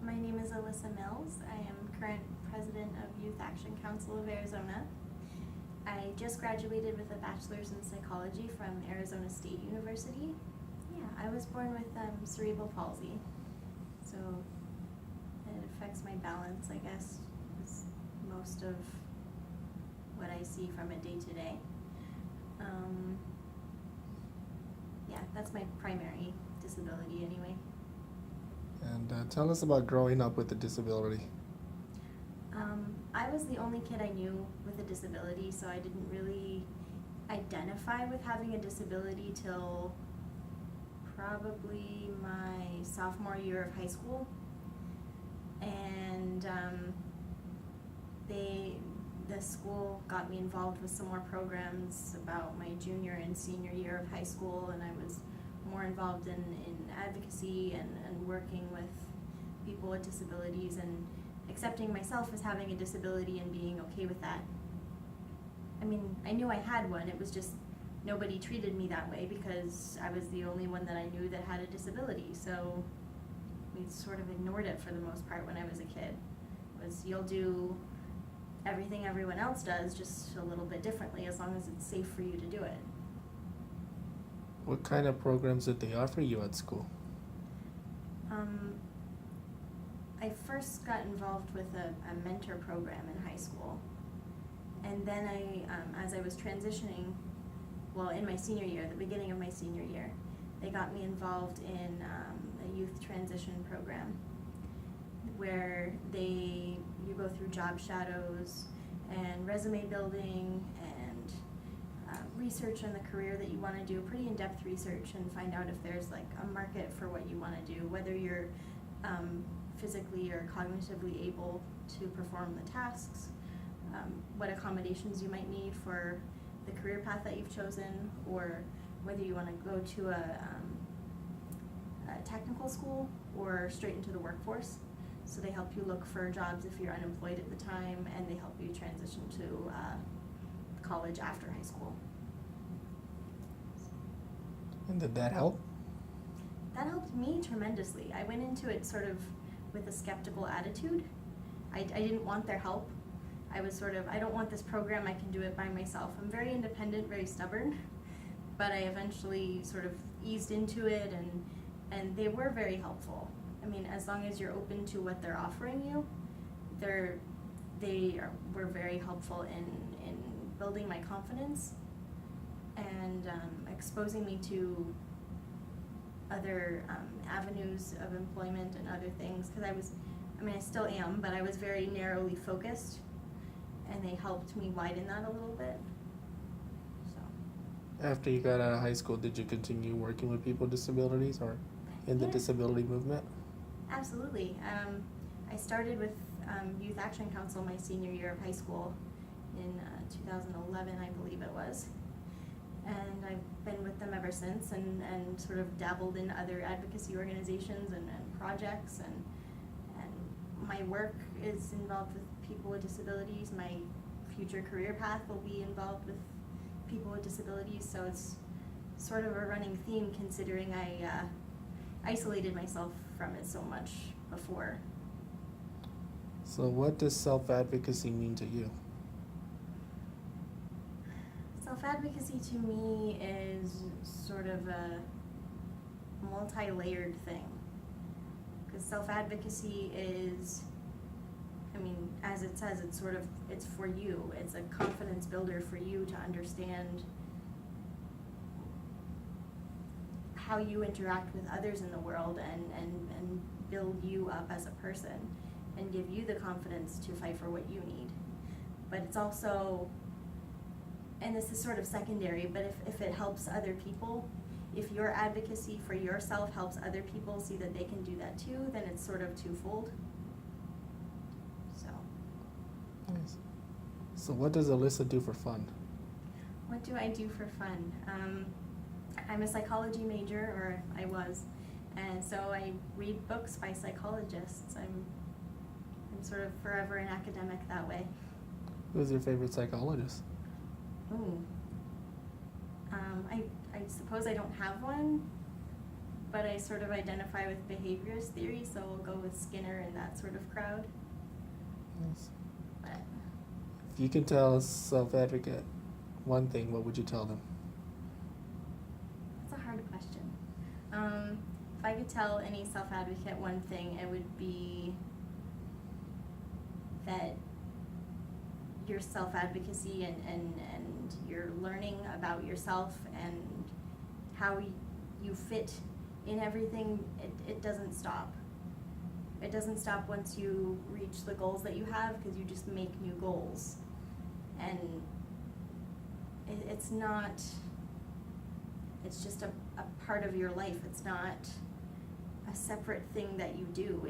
My name is Alyssa Mills. I am current president of Youth Action Council of Arizona. I just graduated with a bachelor's in psychology from Arizona State University. Yeah, I was born with cerebral palsy, so it affects my balance, I guess, is most of what I see from it day to day. Yeah, that's my primary disability anyway. And tell us about growing up with a disability. I was the only kid I knew with a disability, so I didn't really identify with having a disability till probably my sophomore year of high school. And the school got me involved with some more programs about my junior and senior year of high school, and I was more involved in advocacy and working with people with disabilities and accepting myself as having a disability and being okay with that. I mean, I knew I had one, it was just nobody treated me that way because I was the only one that I knew that had a disability, so we sort of ignored it for the most part when I was a kid. It was, you'll do everything everyone else does, just a little bit differently, as long as it's safe for you to do it. What kind of programs did they offer you at school? I first got involved with a mentor program in high school, and then as I was transitioning, well, in my senior year, the beginning of my senior year, they got me involved in a youth transition program where you go through job shadows and resume building and research in the career that you want to do, pretty in-depth research, and find out if there's like a market for what you want to do, whether you're physically or cognitively able to perform the tasks, what accommodations you might need for the career path that you've chosen, or whether you want to go to a technical school or straight into the workforce. So they help you look for jobs if you're unemployed at the time, and they help you transition to college after high school. And did that help? That helped me tremendously. I went into it sort of with a skeptical attitude. I didn't want their help. I was sort of, I don't want this program, I can do it by myself. I'm very independent, very stubborn, but I eventually sort of eased into it, and they were very helpful. I mean, as long as you're open to what they're offering you, were very helpful in building my confidence and exposing me to other avenues of employment and other things, because I still am, but I was very narrowly focused, and they helped me widen that a little bit. So After you got out of high school, did you continue working with people with disabilities or in the disability movement? Absolutely. I started with Youth Action Council my senior year of high school in 2011, I believe it was. And I've been with them ever since, and sort of dabbled in other advocacy organizations and projects, and my work is involved with people with disabilities. My future career path will be involved with people with disabilities, so it's sort of a running theme, considering I isolated myself from it so much before. So what does self-advocacy mean to you? Self-advocacy to me is sort of a multi-layered thing, because self-advocacy is, as it says, it's for you. It's a confidence builder for you to understand how you interact with others in the world, and build you up as a person and give you the confidence to fight for what you need. But it's also, and this is sort of secondary, but if it helps other people, if your advocacy for yourself helps other people see that they can do that too, then it's sort of twofold. So. Nice. So what does Alyssa do for fun? What do I do for fun? I'm a psychology major, or I was, and so I read books by psychologists. I'm sort of forever an academic that way. Who's your favorite psychologist? Ooh. I suppose I don't have one, but I sort of identify with behaviorist theory, so we'll go with Skinner and that sort of crowd. Yes. But If you can tell a self-advocate one thing, what would you tell them? that's a hard question. If I could tell any self-advocate one thing, it would be that your self-advocacy and your learning about yourself and how you fit in everything, it doesn't stop. It doesn't stop once you reach the goals that you have, because you just make new goals. And it's not, it's just a part of your life. It's not a separate thing that you do.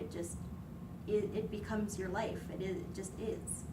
It becomes your life. It just is.